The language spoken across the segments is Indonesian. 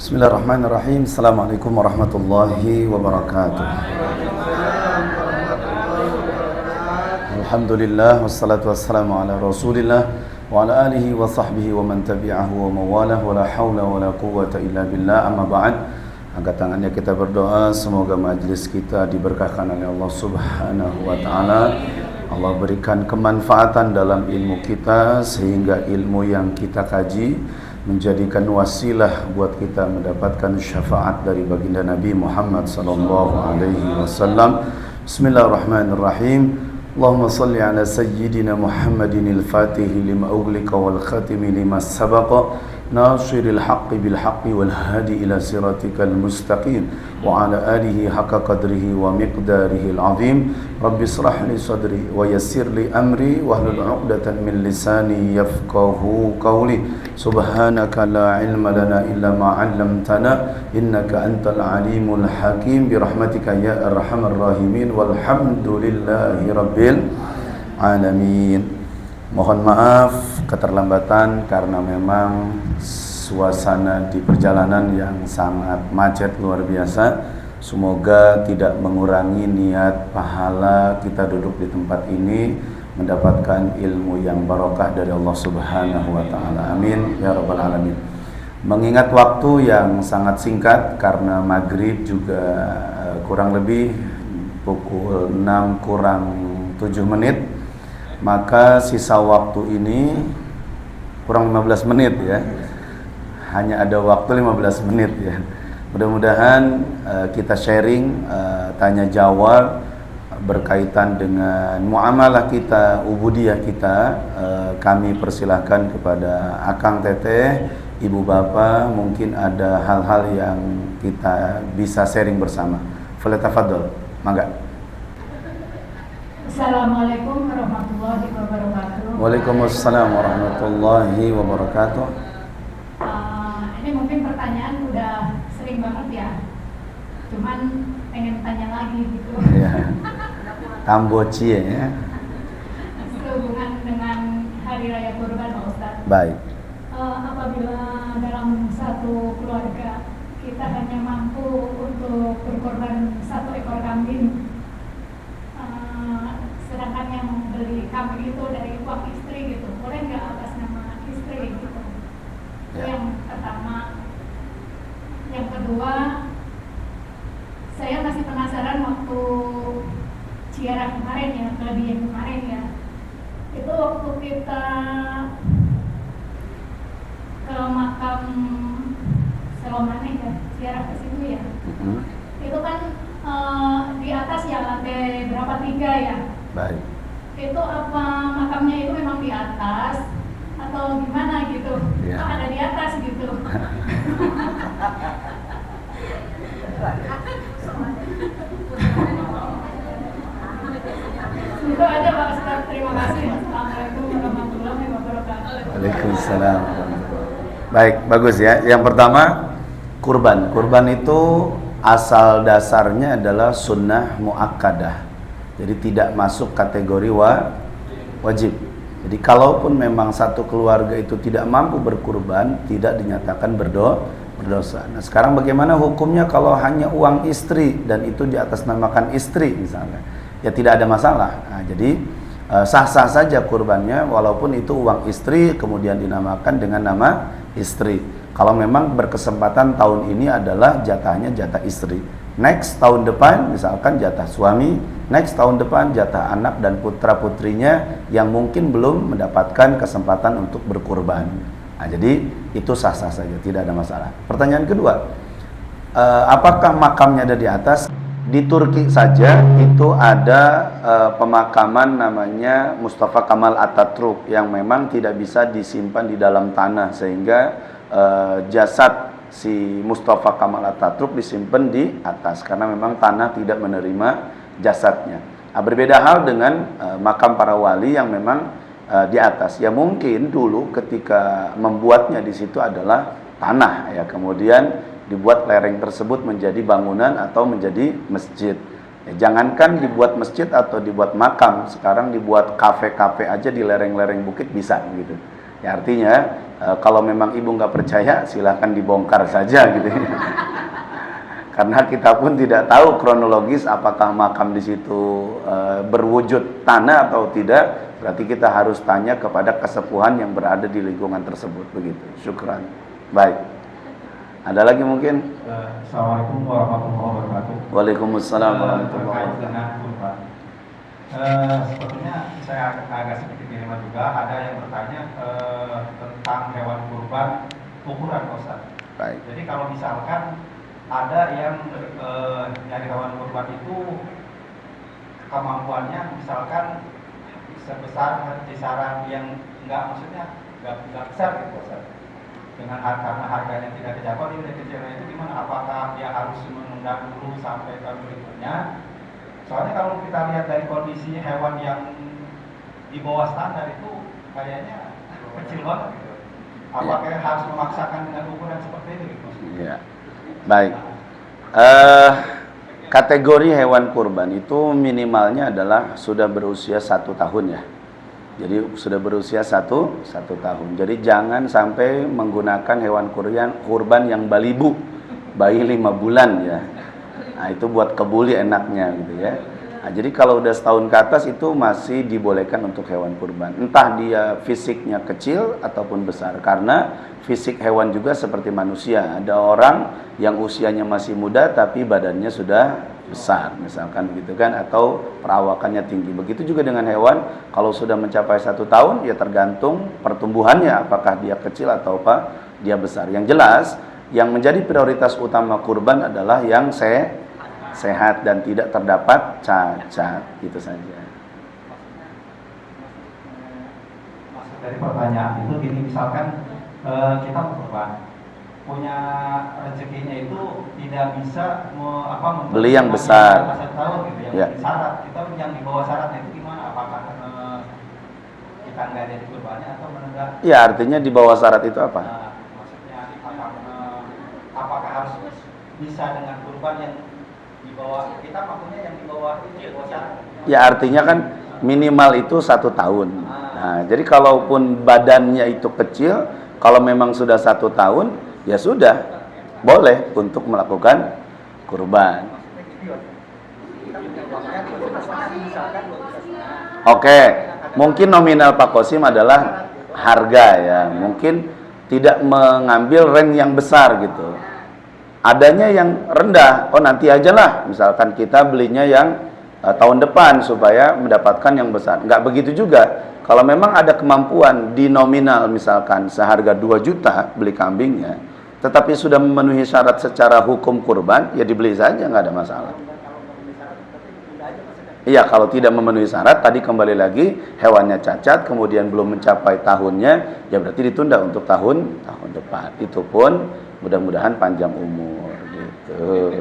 Bismillahirrahmanirrahim. Assalamualaikum warahmatullahi wabarakatuh. Alhamdulillah wassalatu wassalamu ala Rasulillah wa ala alihi wa sahbihi wa man tabi'ahu wa mawalah wa la hawla wa la quwwata illa billah. Amma ba'd. Angkat tangannya kita berdoa, semoga majlis kita diberkahkan oleh Allah Subhanahu wa taala. Allah berikan kemanfaatan dalam ilmu kita sehingga ilmu yang kita kaji menjadikan wasilah buat kita mendapatkan syafaat dari baginda Nabi Muhammad sallallahu alaihi wasallam. Bismillahirrahmanirrahim. Allahumma salli ala sayyidina Muhammadin al-Fatih lima ughliqa wal khatimi lima sabaqa nasiril haqqi bil haqqi wal hadi ila siratikal mustaqim wa ala alihi haqqa qadrihi wa miqdarihi al-azim. Rabbi israh li sadri wa yassir li amri wahlul 'uqdatan min lisani yafqahu qawli. Subhanaka la ilma lana illa ma 'allamtana innaka antal alimul hakim bi rahmatika ya arhamar rahimin walhamdulillahi rabbil alamin. Mohon maaf keterlambatan karena memang suasana di perjalanan yang sangat macet luar biasa. Semoga tidak mengurangi niat pahala kita duduk di tempat ini mendapatkan ilmu yang barokah dari Allah Subhanahu wa taala. Amin ya rabbal alamin. Mengingat waktu yang sangat singkat karena maghrib juga kurang lebih pukul 6 kurang 7 menit, maka sisa waktu ini kurang 15 menit ya. Hanya ada waktu 15 menit ya. Mudah-mudahan kita sharing, tanya jawab berkaitan dengan muamalah kita, ubudiyah kita. Kami persilahkan kepada Akang Teteh, Ibu Bapak, mungkin ada hal-hal yang kita bisa sharing bersama. Falyatafadhol, mangga. Assalamualaikum warahmatullahi wabarakatuh. Waalaikumsalam warahmatullahi wabarakatuh. Ini mungkin pertanyaan udah sering banget ya, cuman pengen tanya lagi gitu. Ya. Tambocie ya. Sehubungan dengan Hari Raya Kurban, Pak Ustadz. Baik. Apabila dalam satu keluarga kita hanya mampu untuk berkorban 1 ekor kambing, sedangkan yang beli kambing itu dari uang istri gitu, boleh nggak atas nama istri gitu? Ya. Yang pertama. Yang kedua, saya masih penasaran waktu ziarah kemarin ya, kelebihan kemarin ya, itu waktu kita ke makam Selomane ya, ziarah ke situ ya, itu kan di atas ya, lantai berapa, 3 ya. Baik. Itu apa makamnya itu memang di atas atau gimana gitu? Ya. Oh, ada di atas gitu. Itu aja Pak Ustadz, terima kasih. Assalamualaikum warahmatullahi wabarakatuh. Waalaikumsalam. Baik, bagus ya. Yang pertama, kurban. Kurban itu asal dasarnya adalah sunnah muakkadah. Jadi tidak masuk kategori wajib. Jadi kalaupun memang satu keluarga itu tidak mampu berkurban, tidak dinyatakan berdosa. Nah, sekarang bagaimana hukumnya kalau hanya uang istri dan itu diatasnamakan istri misalnya? Ya tidak ada masalah. Nah, jadi sah-sah saja kurbannya walaupun itu uang istri kemudian dinamakan dengan nama istri. Kalau memang berkesempatan tahun ini adalah jatahnya jatah istri. Next tahun depan misalkan jatah suami, next tahun depan jatah anak dan putra-putrinya yang mungkin belum mendapatkan kesempatan untuk berkurban. Nah, jadi itu sah-sah saja, tidak ada masalah. Pertanyaan kedua, apakah makamnya ada di atas? Di Turki saja itu ada pemakaman namanya Mustafa Kemal Atatürk yang memang tidak bisa disimpan di dalam tanah sehingga jasad si Mustafa Kemal Atatürk disimpan di atas karena memang tanah tidak menerima jasadnya. Nah, berbeda hal dengan makam para wali yang memang di atas. Ya mungkin dulu ketika membuatnya di situ adalah tanah ya, kemudian dibuat lereng tersebut menjadi bangunan atau menjadi masjid. Ya, jangankan dibuat masjid atau dibuat makam, sekarang dibuat kafe-kafe aja di lereng-lereng bukit bisa gitu. Ya artinya kalau memang ibu nggak percaya silahkan dibongkar saja gitu ya. Karena kita pun tidak tahu kronologis apakah makam di situ berwujud tanah atau tidak. Berarti kita harus tanya kepada kesepuhan yang berada di lingkungan tersebut begitu. Syukran. Baik. Ada lagi mungkin? Assalamualaikum warahmatullahi wabarakatuh. Waalaikumsalam warahmatullahi Terkait wabarakatuh. dengan kurban. Sepertinya saya agak sedikit dilema juga. Ada yang bertanya tentang hewan kurban ukuran, Pak Ustaz. Baik. Jadi kalau misalkan ada yang dari hewan kurban itu kemampuannya misalkan sebesar kisaran yang maksudnya nggak besar gitu, Ustaz. Karena harganya tidak terjangkau, di nilai kecilnya itu gimana? Apakah dia harus menunda dulu sampai tahun berikutnya? Soalnya kalau kita lihat dari kondisi hewan yang di bawah standar itu kayaknya kecil banget gitu. Apakah harus memaksakan dengan ukuran seperti itu gitu? Ya. Baik. Kategori hewan kurban itu minimalnya adalah sudah berusia 1 tahun ya. Jadi sudah berusia satu tahun. Jadi jangan sampai menggunakan hewan kurban yang balibu, bayi 5 bulan ya. Nah itu buat kebuli enaknya gitu ya. Nah, jadi kalau udah setahun ke atas itu masih dibolehkan untuk hewan kurban. Entah dia fisiknya kecil ataupun besar. Karena fisik hewan juga seperti manusia. Ada orang yang usianya masih muda tapi badannya sudah besar misalkan begitu kan, atau perawakannya tinggi. Begitu juga dengan hewan, kalau sudah mencapai 1 tahun ya tergantung pertumbuhannya, apakah dia kecil atau apa dia besar. Yang jelas yang menjadi prioritas utama kurban adalah yang sehat dan tidak terdapat cacat, itu saja. Maksud dari pertanyaan itu gini, misalkan kita kurban punya rezekinya itu tidak bisa beli yang besar. Tahun gitu, yang syarat kita yang di bawah syaratnya itu gimana? Apakah kita nggak jadi kurbannya atau menunda? Ya artinya di bawah syarat itu apa? Maksudnya apakah harus bisa dengan kurban yang di bawah, kita maksudnya yang di bawah itu di bawah syarat? Ya artinya kan minimal itu 1 tahun. Nah jadi kalaupun badannya itu kecil, kalau memang sudah 1 tahun ya sudah boleh untuk melakukan kurban. Oke, mungkin nominal Pak Kosim adalah harga ya, mungkin tidak mengambil range yang besar gitu. Adanya yang rendah, oh nanti aja lah, misalkan kita belinya yang tahun depan supaya mendapatkan yang besar. Nggak begitu juga. Kalau memang ada kemampuan di nominal misalkan seharga 2 juta beli kambingnya, tetapi sudah memenuhi syarat secara hukum kurban, ya dibeli saja, nggak ada masalah. Iya, kalau tidak memenuhi syarat, tadi kembali lagi hewannya cacat, kemudian belum mencapai tahunnya, ya berarti ditunda untuk tahun depan. Itu pun mudah-mudahan panjang umur gitu.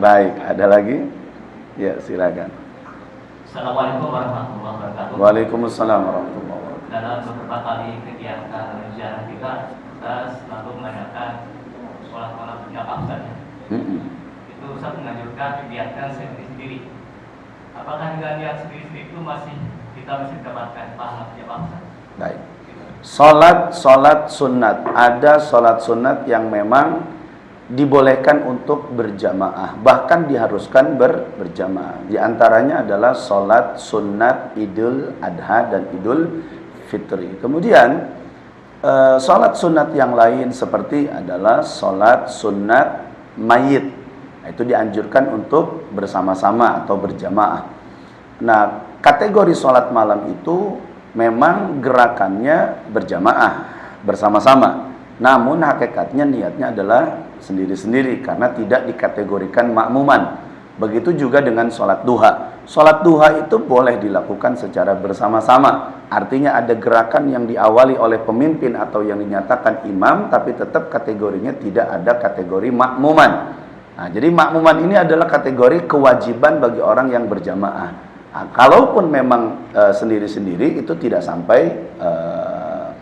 Baik, ada lagi? Ya, silakan. Assalamualaikum warahmatullahi wabarakatuh. Waalaikumsalam warahmatullahi wabarakatuh. Dalam beberapa kali kegiatan ziarah kita selalu menanyakan sekolah-sekolah punya paksa. Itu Ustaz menganjurkan kegiatan sendiri-sendiri. Apakah dengan niat sendiri-sendiri itu kita masih mendapatkan pahala punya paksa? Baik. Salat sunat. Ada salat sunat yang memang dibolehkan untuk berjamaah, bahkan diharuskan berjamaah. Di antaranya adalah salat sunat Idul Adha dan Idul Fitri. Kemudian salat sunat yang lain seperti adalah salat sunat mayit. Itu dianjurkan untuk bersama-sama atau berjamaah. Nah, kategori salat malam itu memang gerakannya berjamaah, bersama-sama. Namun hakikatnya niatnya adalah sendiri-sendiri karena tidak dikategorikan makmuman. Begitu juga dengan sholat duha. Sholat duha itu boleh dilakukan secara bersama-sama. Artinya ada gerakan yang diawali oleh pemimpin atau yang dinyatakan imam, tapi tetap kategorinya tidak ada kategori makmuman. Nah, jadi makmuman ini adalah kategori kewajiban bagi orang yang berjamaah. Nah, kalaupun memang sendiri-sendiri itu tidak sampai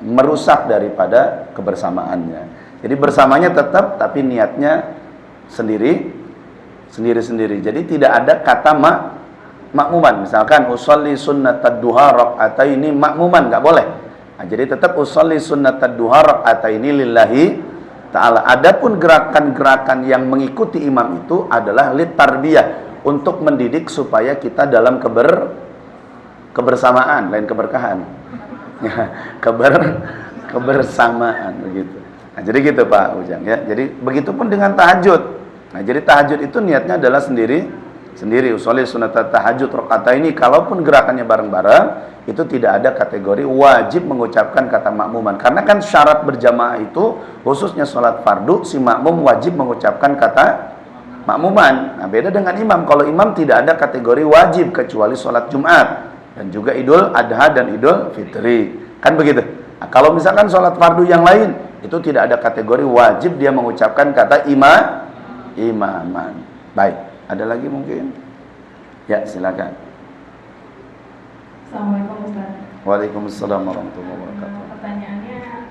merusak daripada kebersamaannya. Jadi bersamanya tetap, tapi niatnya sendiri-sendiri. Jadi tidak ada kata makmuman. Misalkan usolli sunnatad duha rakaataini makmuman, nggak boleh. Nah, jadi tetap usolli sunnatad duha rakaataini lillahi ta'ala. Adapun gerakan-gerakan yang mengikuti imam itu adalah litarbiyah, untuk mendidik supaya kita dalam kebersamaan, lain keberkahan. Ya, kebersamaan begitu. Nah, jadi gitu Pak Ujang ya. Jadi begitupun dengan tahajud. Nah, jadi tahajud itu niatnya adalah sendiri. Usolli sunatat tahajud rakaataini, kalaupun gerakannya bareng-bareng, itu tidak ada kategori wajib mengucapkan kata makmuman. Karena kan syarat berjamaah itu khususnya sholat fardu, si makmum wajib mengucapkan kata makmuman. Nah, beda dengan imam. Kalau imam tidak ada kategori wajib kecuali sholat Jumat dan juga Idul Adha dan Idul Fitri. Kan begitu. Nah, kalau misalkan sholat fardu yang lain, itu tidak ada kategori wajib dia mengucapkan kata imaman. Baik, ada lagi mungkin? Ya, silakan. Assalamualaikum Ustaz. Waalaikumsalam warahmatullahi wabarakatuh. Pertanyaannya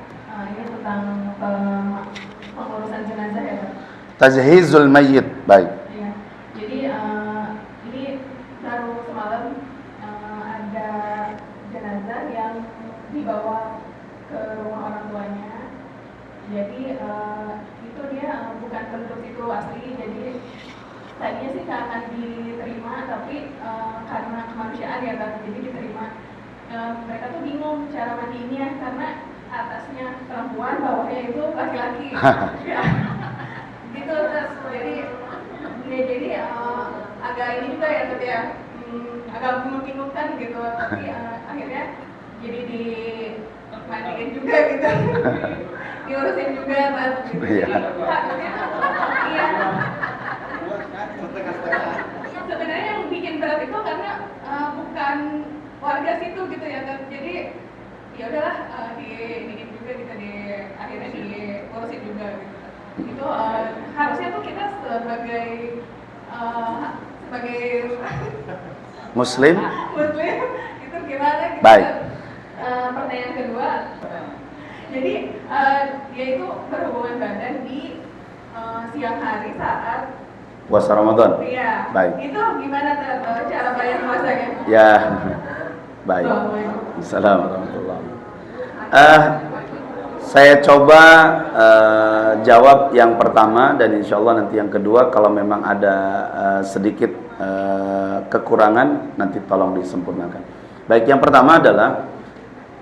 ini tentang pengurusan jenazah ya Pak? Tajhizul mayyit. Baik. Iya. Jadi ini baru semalam ada jenazah yang dibawa ke rumah orang tuanya. Jadi itu dia bukan bentuk itu asli. Jadi tadinya sih nggak akan diterima, tapi karena kemanusiaan ya Bang, jadi diterima. Mereka tuh bingung cara mandiinnya karena atasnya perempuan, bawahnya itu laki-laki. Gitu terus jadi agak ini juga ya Tut ya, agak membingungkan gitu, tapi akhirnya jadi dimandiin juga gitu. Diurusin juga Mas gitu. Iya. Sebenarnya yang bikin berat itu karena bukan warga situ gitu ya kan. Jadi ya udahlah dibikin juga gitu, akhirnya diurusin juga gitu. Itu harusnya tuh kita sebagai Muslim itu gimana gitu. Baik. Pertanyaan kedua, jadi dia itu berhubungan badan di siang hari saat puasa Ramadan. Iya. Baik. Itu gimana cara bayar puasanya? Ya. Baik. Assalamualaikum warahmatullahi wabarakatuh. Saya coba jawab yang pertama, dan insya Allah nanti yang kedua kalau memang ada sedikit kekurangan nanti tolong disempurnakan. Baik, yang pertama adalah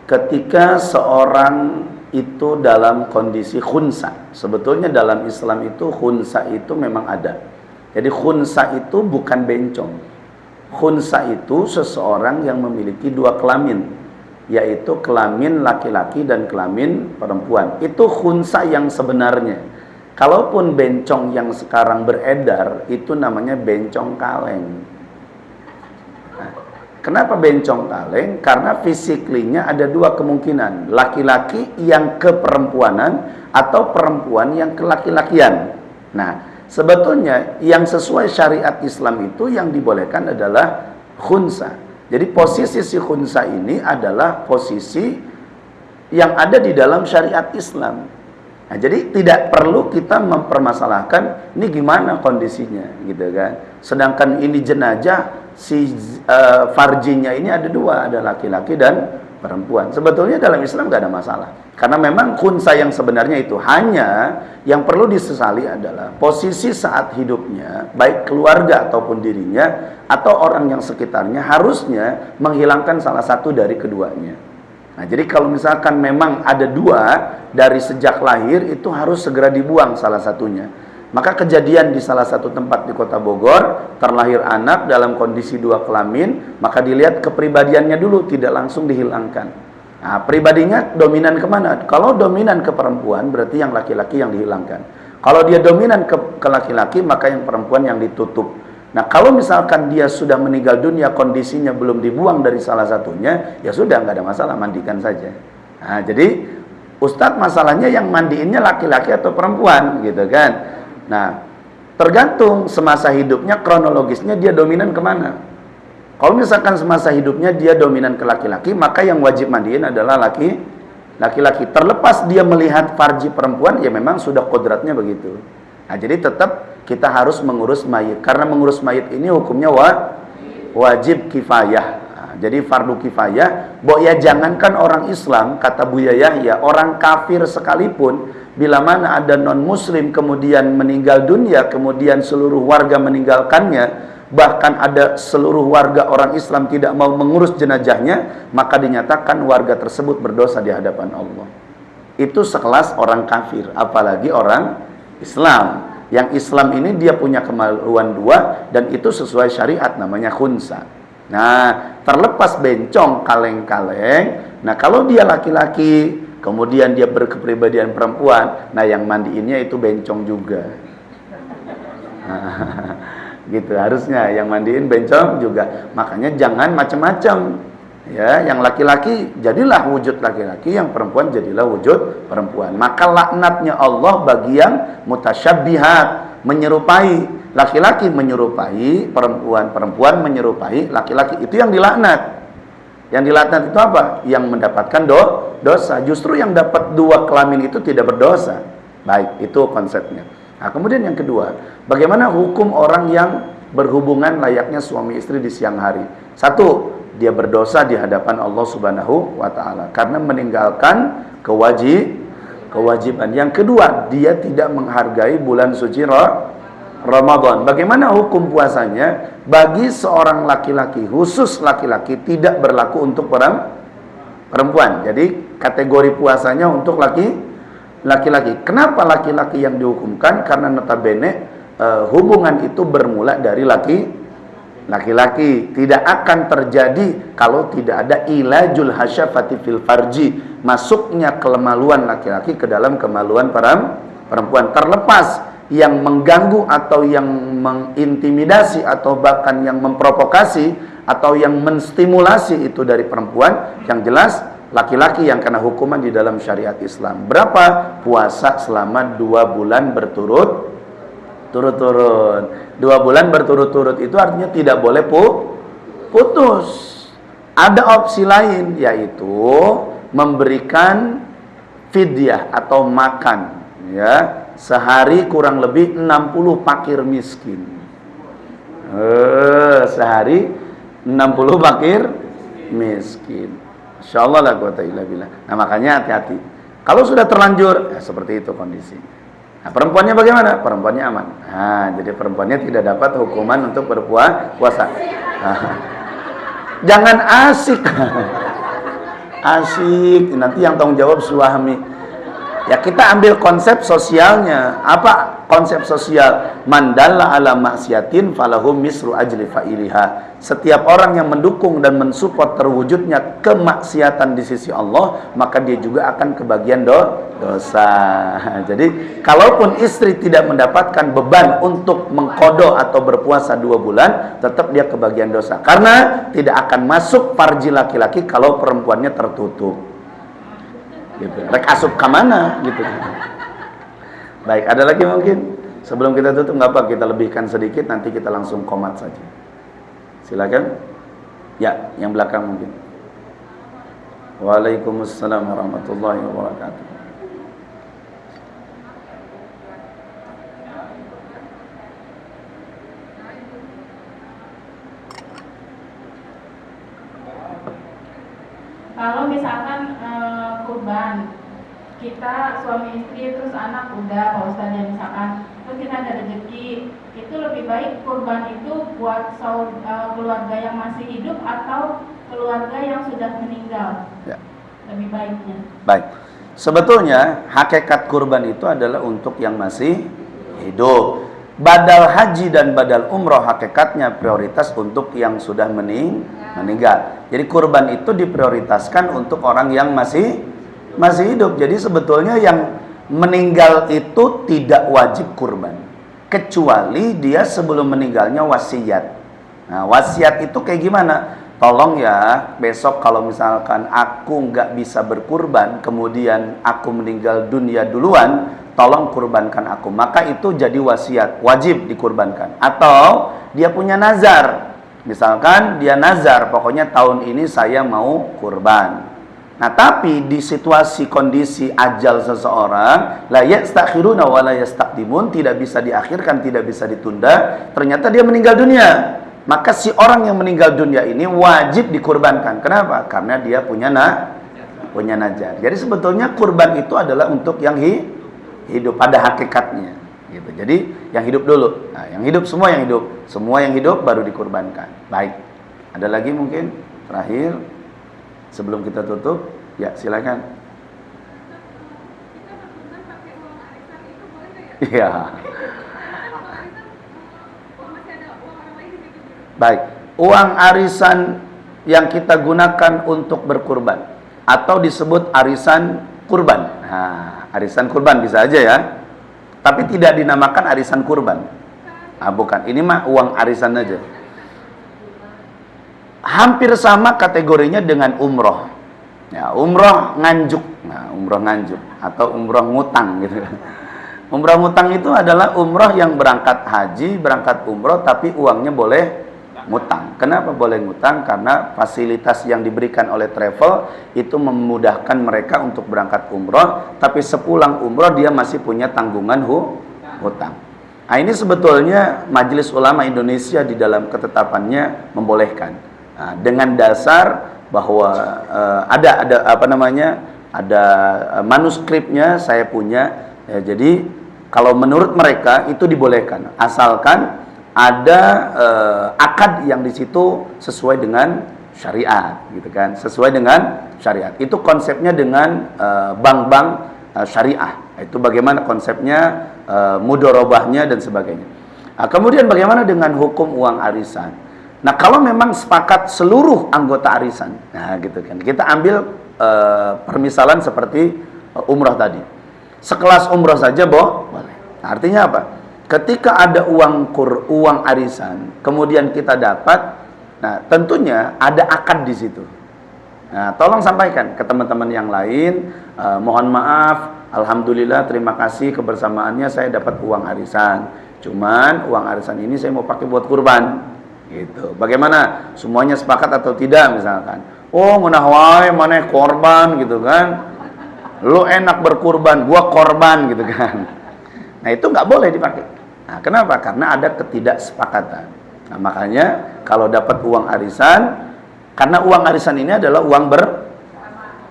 ketika seorang itu dalam kondisi khunsa. Sebetulnya dalam Islam itu khunsa itu memang ada. Jadi khunsa itu bukan bencong. Khunsa itu seseorang yang memiliki dua kelamin, yaitu kelamin laki-laki dan kelamin perempuan. Itu khunsa yang sebenarnya. Kalaupun bencong yang sekarang beredar, itu namanya bencong kaleng. Nah, kenapa bencong kaleng? Karena fisiklinya ada dua kemungkinan. Laki-laki yang keperempuanan atau perempuan yang kelaki-lakian. Nah, sebetulnya yang sesuai syariat Islam itu yang dibolehkan adalah khunsa. Jadi posisi si khunsa ini adalah posisi yang ada di dalam syariat Islam. Nah, jadi tidak perlu kita mempermasalahkan ini gimana kondisinya, gitu kan. Sedangkan ini jenazah, si farjinya ini ada dua, ada laki-laki dan perempuan. Sebetulnya dalam Islam nggak ada masalah. Karena memang khunsa yang sebenarnya itu, hanya yang perlu disesali adalah posisi saat hidupnya, baik keluarga ataupun dirinya atau orang yang sekitarnya harusnya menghilangkan salah satu dari keduanya. Nah, jadi kalau misalkan memang ada dua dari sejak lahir, itu harus segera dibuang salah satunya. Maka kejadian di salah satu tempat di kota Bogor, terlahir anak dalam kondisi dua kelamin, maka dilihat kepribadiannya dulu, tidak langsung dihilangkan. Nah, pribadinya dominan kemana? Kalau dominan ke perempuan, berarti yang laki-laki yang dihilangkan. Kalau dia dominan ke laki-laki, maka yang perempuan yang ditutup. Nah, kalau misalkan dia sudah meninggal dunia, kondisinya belum dibuang dari salah satunya, ya sudah, nggak ada masalah, mandikan saja. Nah, jadi Ustadz masalahnya yang mandiinnya laki-laki atau perempuan, gitu kan. Nah, tergantung semasa hidupnya, kronologisnya dia dominan kemana. Kalau misalkan semasa hidupnya dia dominan ke laki-laki, maka yang wajib mandiin adalah laki-laki. Terlepas dia melihat farji perempuan, ya memang sudah kodratnya begitu. Nah, jadi tetap kita harus mengurus mayit. Karena mengurus mayit ini hukumnya wajib kifayah. Nah, Jadi fardu kifayah, ya jangankan orang Islam, kata Buya Yahya, orang kafir sekalipun, bila mana ada non-muslim kemudian meninggal dunia, kemudian seluruh warga meninggalkannya, bahkan ada seluruh warga orang Islam tidak mau mengurus jenazahnya, maka dinyatakan warga tersebut berdosa di hadapan Allah. Itu sekelas orang kafir, apalagi orang Islam. Yang Islam ini dia punya kemaluan dua, dan itu sesuai syariat, namanya khunsa. Nah, terlepas bencong, kaleng-kaleng, nah kalau dia laki-laki, kemudian dia berkepribadian perempuan, nah yang mandiinnya itu bencong juga. Gitu harusnya, yang mandiin bencong juga. Makanya jangan macam-macam. Ya, yang laki-laki jadilah wujud laki-laki, yang perempuan jadilah wujud perempuan. Maka laknatnya Allah bagi yang mutasyabbihat, menyerupai. Laki-laki menyerupai perempuan, perempuan menyerupai laki-laki. Itu yang dilaknat. Yang dilaknat itu apa? Yang mendapatkan dosa. Justru yang dapat dua kelamin itu tidak berdosa. Baik, itu konsepnya. Nah, kemudian yang kedua, bagaimana hukum orang yang berhubungan layaknya suami istri di siang hari? Satu, dia berdosa di hadapan Allah Subhanahu wa taala karena meninggalkan kewajiban. Yang kedua, dia tidak menghargai bulan suci Ramadan. Bagaimana hukum puasanya? Bagi seorang laki-laki, khusus laki-laki, tidak berlaku untuk perempuan. Jadi kategori puasanya untuk laki-laki. Kenapa laki-laki yang dihukumkan? Karena notabene hubungan itu bermula dari laki-laki. Tidak akan terjadi kalau tidak ada ilajul hasyafati fil farji, masuknya kemaluan laki-laki ke dalam kemaluan perempuan. Terlepas yang mengganggu atau yang mengintimidasi atau bahkan yang memprovokasi atau yang menstimulasi itu dari perempuan, yang jelas laki-laki yang kena hukuman di dalam syariat Islam. Berapa? Puasa selama 2 bulan berturut-turut. 2 bulan berturut-turut itu artinya tidak boleh putus. Ada opsi lain, yaitu memberikan fidyah atau makan, ya, sehari kurang lebih 60 fakir miskin. Sehari 60 fakir miskin. Insyaallah la quwata illa billah. Nah, makanya hati-hati. Kalau sudah terlanjur, ya seperti itu kondisi. Nah, perempuannya bagaimana? Perempuannya aman. Nah, jadi perempuannya tidak dapat hukuman untuk berpuasa. Nah, jangan asik. Asik, nanti yang tanggung jawab suami. Ya, kita ambil konsep sosialnya. Apa konsep sosial? Mandalla ala maksiatin falahum misru ajli fa'iliha. Setiap orang yang mendukung dan mensupport terwujudnya kemaksiatan di sisi Allah, maka dia juga akan kebagian dosa. Jadi, kalaupun istri tidak mendapatkan beban untuk mengqadha atau berpuasa 2 bulan, tetap dia kebagian dosa. Karena tidak akan masuk farji laki-laki kalau perempuannya tertutup. Gitu. Rek asup ke mana gitu. Baik, ada lagi mungkin? Sebelum kita tutup, nggak apa, kita lebihkan sedikit, nanti kita langsung komat saja. Silakan. Ya, yang belakang mungkin. Waalaikumsalam warahmatullahi wabarakatuh. Kalau misalkan kurban, kita suami istri terus anak udah, Pak Ustaz, ya misalkan, terus kita ada rezeki, itu lebih baik kurban itu buat keluarga yang masih hidup atau keluarga yang sudah meninggal? Ya. Lebih baiknya. Baik. Sebetulnya hakikat kurban itu adalah untuk yang masih hidup. Badal haji dan badal umroh hakikatnya prioritas untuk yang sudah meninggal. Jadi kurban itu diprioritaskan untuk orang yang masih hidup. Jadi sebetulnya yang meninggal itu tidak wajib kurban, kecuali dia sebelum meninggalnya wasiat. Nah, wasiat itu kayak gimana? Tolong ya, besok kalau misalkan aku nggak bisa berkurban, kemudian aku meninggal dunia duluan, tolong kurbankan aku. Maka itu jadi wasiat, wajib dikurbankan. Atau dia punya nazar, misalkan dia nazar, pokoknya tahun ini saya mau kurban. Nah, tapi di situasi kondisi ajal seseorang, la yastakhiruna wa la yastaqdimun, tidak bisa diakhirkan, tidak bisa ditunda. Ternyata dia meninggal dunia. maka si orang yang meninggal dunia ini wajib dikurbankan. Kenapa? Karena dia punya najat. Jadi sebetulnya kurban itu adalah untuk yang hidup pada hakikatnya. Gitu. Jadi yang hidup dulu. Nah, yang hidup, semua yang hidup baru dikurbankan. Baik. Ada lagi mungkin terakhir sebelum kita tutup? Ya, silakan. Iya. Baik. Uang arisan yang kita gunakan untuk berkurban atau disebut arisan kurban. Nah, arisan kurban bisa aja ya. Tapi tidak dinamakan arisan kurban. Ah, bukan. Ini mah uang arisan aja. Hampir sama kategorinya dengan umroh. Ya, umroh nganjuk. Nah, umroh nganjuk atau umroh ngutang gitu. Umroh ngutang itu adalah umroh yang berangkat haji, berangkat umroh tapi uangnya boleh ngutang. Kenapa boleh ngutang? Karena fasilitas yang diberikan oleh travel itu memudahkan mereka untuk berangkat umroh, tapi sepulang umroh dia masih punya tanggungan hutang. Nah, ini sebetulnya Majelis Ulama Indonesia di dalam ketetapannya membolehkan. Nah, dengan dasar bahwa ada manuskripnya saya punya. Ya, jadi kalau menurut mereka itu dibolehkan asalkan ada akad yang di situ sesuai dengan syariat, gitu kan? Sesuai dengan syariat. Itu konsepnya dengan bank-bank syariah. Itu bagaimana konsepnya, mudorobahnya dan sebagainya. Nah, kemudian bagaimana dengan hukum uang arisan? Nah, kalau memang sepakat seluruh anggota arisan, nah gitu kan. Kita ambil permisalan seperti umrah tadi. Sekelas umrah saja boleh. Nah, artinya apa? Ketika ada uang arisan, kemudian kita dapat, nah tentunya ada akad di situ. Nah, tolong sampaikan ke teman-teman yang lain, mohon maaf, alhamdulillah, terima kasih kebersamaannya saya dapat uang arisan. Cuman uang arisan ini saya mau pakai buat kurban, gitu. Bagaimana? Semuanya sepakat atau tidak misalkan? Oh, ngunah wae maneh korban gitu kan? Lu enak berkurban, gua korban gitu kan? Nah, itu nggak boleh dipakai. Nah, kenapa? Karena ada ketidaksepakatan. Nah, makanya kalau dapat uang arisan, karena uang arisan ini adalah uang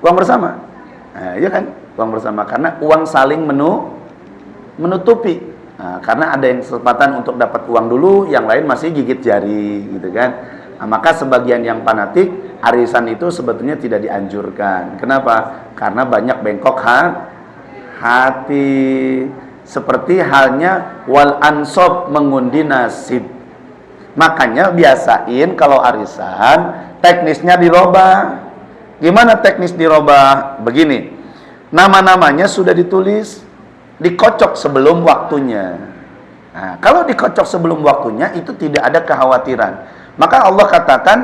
bersama. Nah, iya kan? Uang bersama karena uang saling menutupi. Nah, karena ada yang kesempatan untuk dapat uang dulu, yang lain masih gigit jari gitu kan. Nah, maka sebagian yang fanatik arisan itu sebetulnya tidak dianjurkan. Kenapa? Karena banyak bengkok hati. Seperti halnya wal ansob mengundi nasib. Makanya biasain kalau arisan teknisnya dirobah. Gimana teknis dirobah? Begini. Nama-namanya sudah ditulis, dikocok sebelum waktunya. Nah, kalau dikocok sebelum waktunya itu tidak ada kekhawatiran. Maka Allah katakan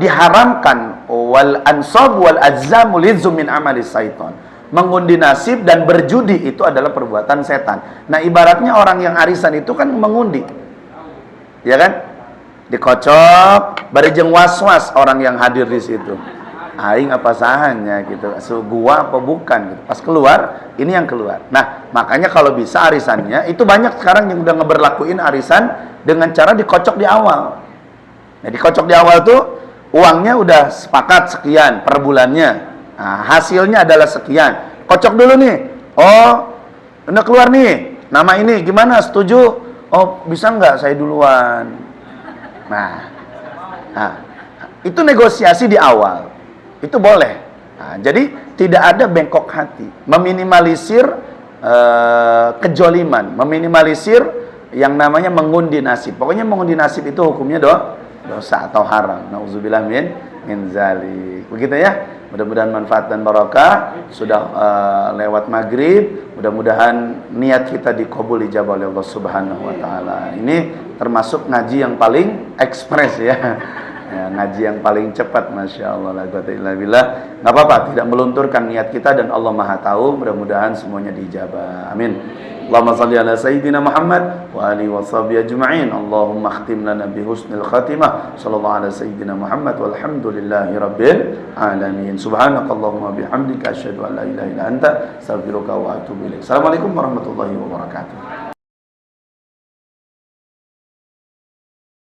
diharamkan wal ansob wal azzamu lidzum min amali syaitan. Mengundi nasib dan berjudi itu adalah perbuatan setan. Nah, ibaratnya orang yang arisan itu kan mengundi, ya kan? Dikocok, barejeng was-was orang yang hadir di situ. Aing apa sahanya gitu, gua apa bukan gitu. Pas keluar, ini yang keluar. Nah, makanya kalau bisa arisannya itu banyak sekarang yang udah ngeberlakuin arisan dengan cara dikocok di awal. Nah, dikocok di awal tuh uangnya udah sepakat sekian per bulannya. Nah, hasilnya adalah sekian. Kocok dulu nih. Oh, udah keluar nih. Nama ini gimana? Setuju? Oh, bisa nggak saya duluan? Nah, itu negosiasi di awal. Itu boleh. Nah, jadi tidak ada bengkok hati. Meminimalisir kejoliman. Meminimalisir yang namanya mengundi nasib. Pokoknya mengundi nasib itu hukumnya dosa atau haram. Nauzubillah min zalik. Begitu ya. Mudah-mudahan manfaat dan barokah. Sudah lewat maghrib. Mudah-mudahan niat kita dikabul ijabah oleh Allah Subhanahu wa taala. Ini termasuk ngaji yang paling ekspres ya. Ya, ngaji yang paling cepat, masya Allah. La quwwata illa billah. Nggak apa-apa, tidak melunturkan niat kita dan Allah Maha tahu. Mudah-mudahan semuanya diijabah. Amin. Allahumma salli ala sayyidina Muhammad wa alihi wa sahbihi ajma'in. Allahumma khtim lana bi husnil khatimah. Sallallahu ala sayyidina Muhammad walhamdulillahi rabbil alamin. Subhanakallahumma bihamdika asyhadu an la ilaha illa anta astaghfiruka wa atubu ilaik. Assalamualaikum warahmatullahi wabarakatuh.